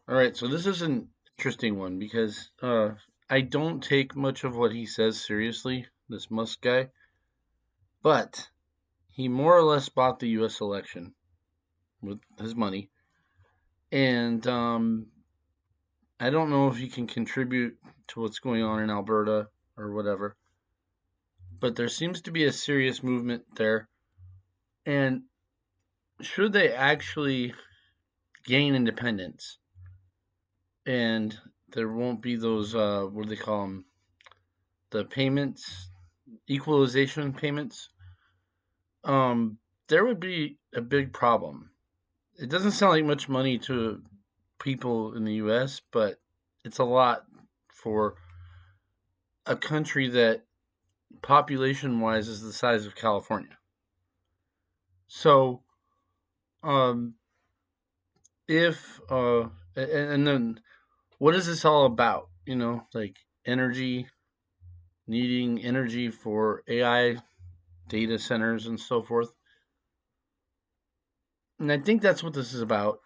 All right, so this is an interesting one because I don't take much of what he says seriously, this Musk guy, but he more or less bought the U.S. election with his money. And I don't know if he can contribute to what's going on in Alberta or whatever, but there seems to be a serious movement there. And should they actually gain independence and there won't be those, what do they call them? The payments, equalization payments, um, there would be a big problem. It doesn't sound like much money to people in the U.S., but it's a lot for a country that population wise is the size of California. So, um, if, and then what is this all about? Like energy, needing energy for AI data centers and so forth. And I think that's what this is about.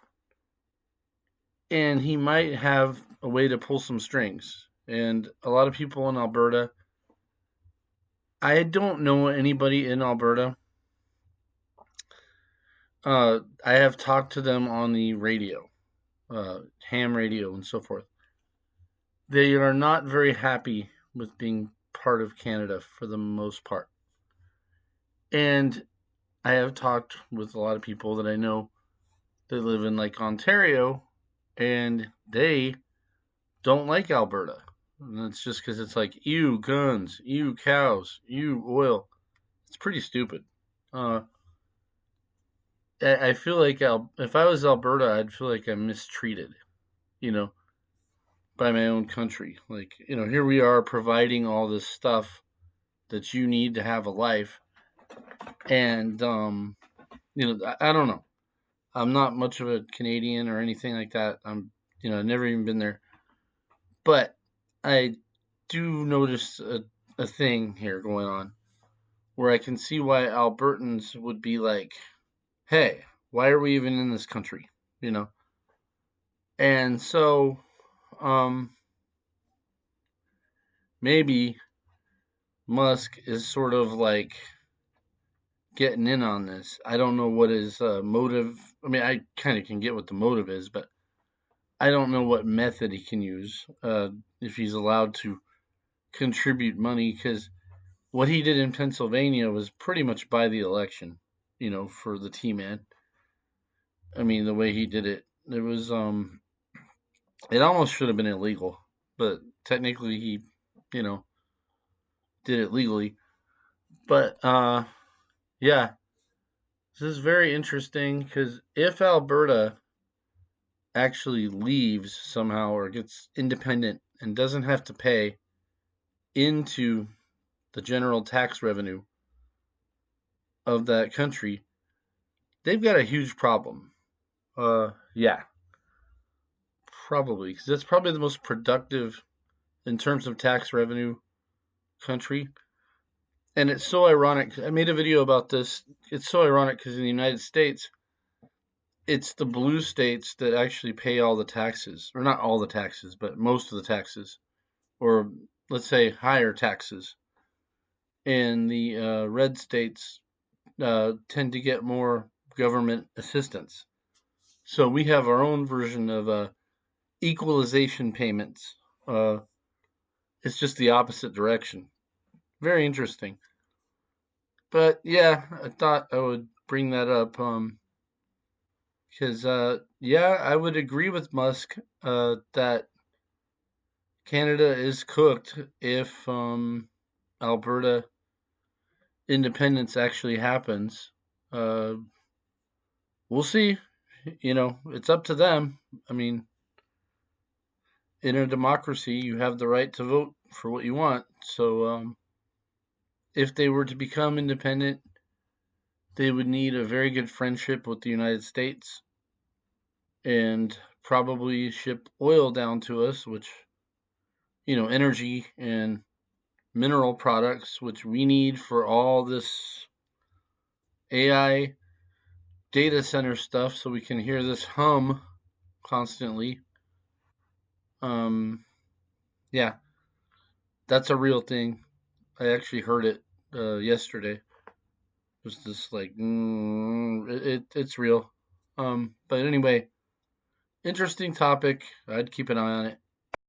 And he might have a way to pull some strings. And a lot of people in Alberta, I don't know anybody in Alberta. I have talked to them on the radio, ham radio, and so forth. They are not very happy with being part of Canada for the most part. And I have talked with a lot of people that I know that live in like Ontario, and they don't like Alberta. And it's just because it's like, ew, guns, ew, cows, ew, oil. It's pretty stupid. Uh, I feel like if I was Alberta, I'd feel like I'm mistreated, you know, by my own country. Like, here we are providing all this stuff that you need to have a life. And, I don't know. I'm not much of a Canadian or anything like that. I've never even been there. But I do notice a thing here going on where I can see why Albertans would be like, hey, why are we even in this country? You know? And so, um, maybe Musk is sort of like getting in on this. I don't know what his motive. I mean, I kind of can get what the motive is, but I don't know what method he can use if he's allowed to contribute money because what he did in Pennsylvania was pretty much by the election, for the T man. I mean, the way he did it, it almost should have been illegal, but technically he, you know, did it legally. But yeah, this is very interesting because if Alberta actually leaves somehow or gets independent and doesn't have to pay into the general tax revenue of that country, they've got a huge problem. Yeah, probably because that's probably the most productive in terms of tax revenue country. And it's so ironic. I made a video about this. It's so ironic because in the United States, it's the blue states that actually pay all the taxes, or not all the taxes, but most of the taxes, or let's say higher taxes. And the red states tend to get more government assistance. So we have our own version of equalization payments. It's just the opposite direction. Very interesting. But yeah, I thought I would bring that up because yeah, I would agree with Musk that Canada is cooked if Alberta independence actually happens. Uh, we'll see. It's up to them. I mean, in a democracy, you have the right to vote for what you want. So if they were to become independent, they would need a very good friendship with the United States and probably ship oil down to us, which, energy and mineral products, which we need for all this AI data center stuff so we can hear this hum constantly. Um, yeah, that's a real thing. I actually heard it yesterday. It was just like it's real. But anyway, interesting topic. I'd keep an eye on it.